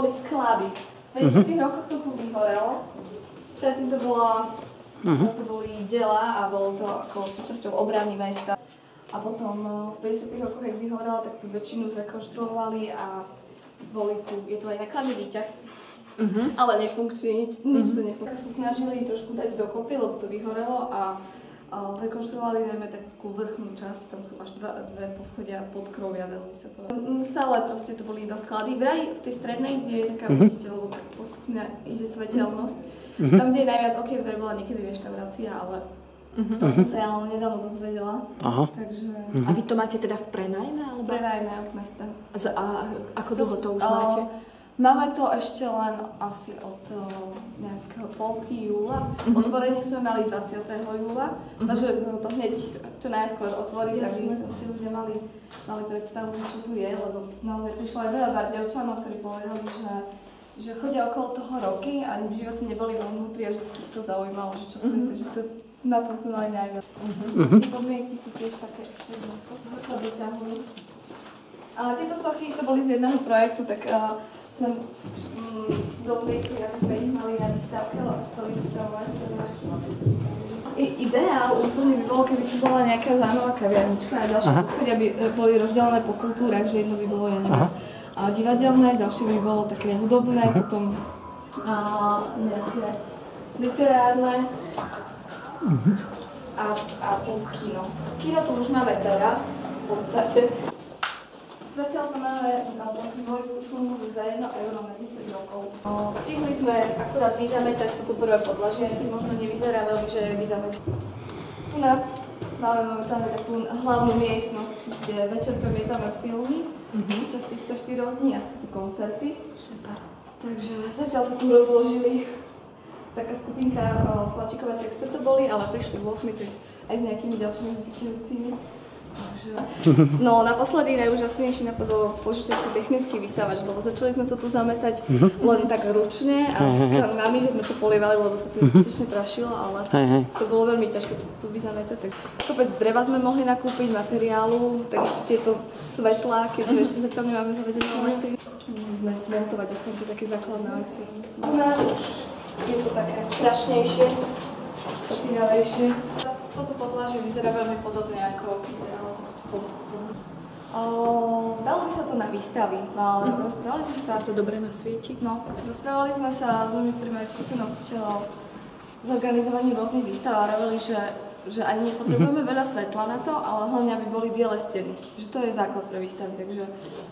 boli sklady. V 50. rokoch to tu vyhorelo. Predtým to boli diela a bolo to ako súčasťou obrany mesta. A potom v 50. rokoch, keď vyhorelo, tak tu väčšinu zrekonštruovali a boli tu, je tu aj nakladný výťah. Ale nefunkčný, nič to nefunkčný. Sa snažili trošku dať dokopy, lebo to vyhorelo a zrekonštruovali najmä takú vrchnú časť, tam sú až dve poschodia podkrovia, dalo by sa povedať. Stále proste to boli iba sklady. Vraj v tej strednej, kde je taká, vidíte, lebo tak postupne ide svetelnosť. Tam, kde je najviac okien, bola niekedy reštaurácia, ale to som sa ja nedávno dozvedela. Takže... A vy to máte teda v prenajme? V prenajme od mesta. A ako dlho to už máte? Máme to ešte len asi od nejakého polky júla. Otvorenie sme mali 20. júla. Snažili sme to hneď čo najskôr otvoriť, aby ľudia mali predstavu, čo tu je, lebo naozaj prišlo aj veľa Bardejovčanov, ktorí povedali, že chodia okolo toho roky a v živote neboli vo vnútri a vždy to zaujímalo, že čo to je, takže na tom sme mali najviac. Tie podmienky sú tiež také, že sa doťahujú. Ale tieto sochy, to boli z jedného projektu, tak sme dopliekli, aby sme ich mali na výstavke, ale chceli vystavovať. Ideál úplne by bolo, keby tu bola nejaká zaujímavá kaviarnička a ďalšie poschodia by boli rozdelené po kultúrach, že jedno by bolo, ja neviem, divadelné, ďalšie by bolo také hudobné, potom nejaké literárne a plus kino. Kino to už máme teraz, v podstate. Zatiaľ to máme na symbolickú sumu za 1 euro na 10 rokov. Stihli sme akurát vyzametať toto prvé podlažie, keď možno nevyzerá veľmi, že je vyzametať. Tu máme momentálne takú hlavnú miestnosť, kde večer premietame filmy. Počas týchto 4 dní a sú tu koncerty. Super. Takže zatiaľ sa tu rozložili taká skupinka Flačikové sexteto boli, ale prišli v 8. aj s nejakými ďalšími vystihujúcimi. No naposledy najúžasnejší napadlo požičať si technický vysávač, lebo začali sme to tu zametať len tak ručne a s kranami, že sme to polievali, lebo sa to skutočne prašilo, ale to bolo veľmi ťažké to tu vyzametať. Tak kopec dreva sme mohli nakúpiť, materiálu, takisto tieto svetlá, keďže ešte zatiaľ nemáme zavedené elektriky. Sme zmontovať aspoň tie také základné veci. Už je to také prašnejšie, špinavejšie. Toto podlažie vyzerá veľmi podobne, ako vyzeralo to dalo by sa to na výstavy, ale rozprávali sme sa... to dobre nasvieti? No, rozprávali sme sa s ľuďmi, ktorí majú skúsenosť s organizovaním rôznych výstav a hovorili, že ani nepotrebujeme veľa svetla na to, ale hlavne aby boli biele steny. Že to je základ pre výstavy, takže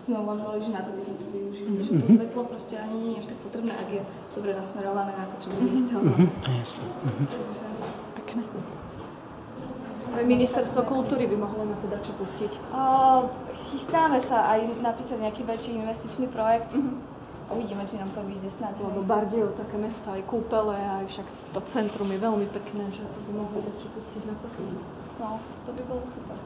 sme uvažovali, že na to by sme to využili. Že to svetlo proste ani nie je až tak potrebné, ak je dobre nasmerované na to, čo bude výstavovať. Jasne. Pekné. Ministerstvo kultúry by mohlo na to dať čo pustiť. Chystáme sa aj napísať nejaký väčší investičný projekt. Uvidíme, či nám to vyjde snáď. Lebo Bardejov, také mesto, aj kúpele, aj však to centrum je veľmi pekné, že to by mohli dať čo pustiť na to. No, to by bolo super.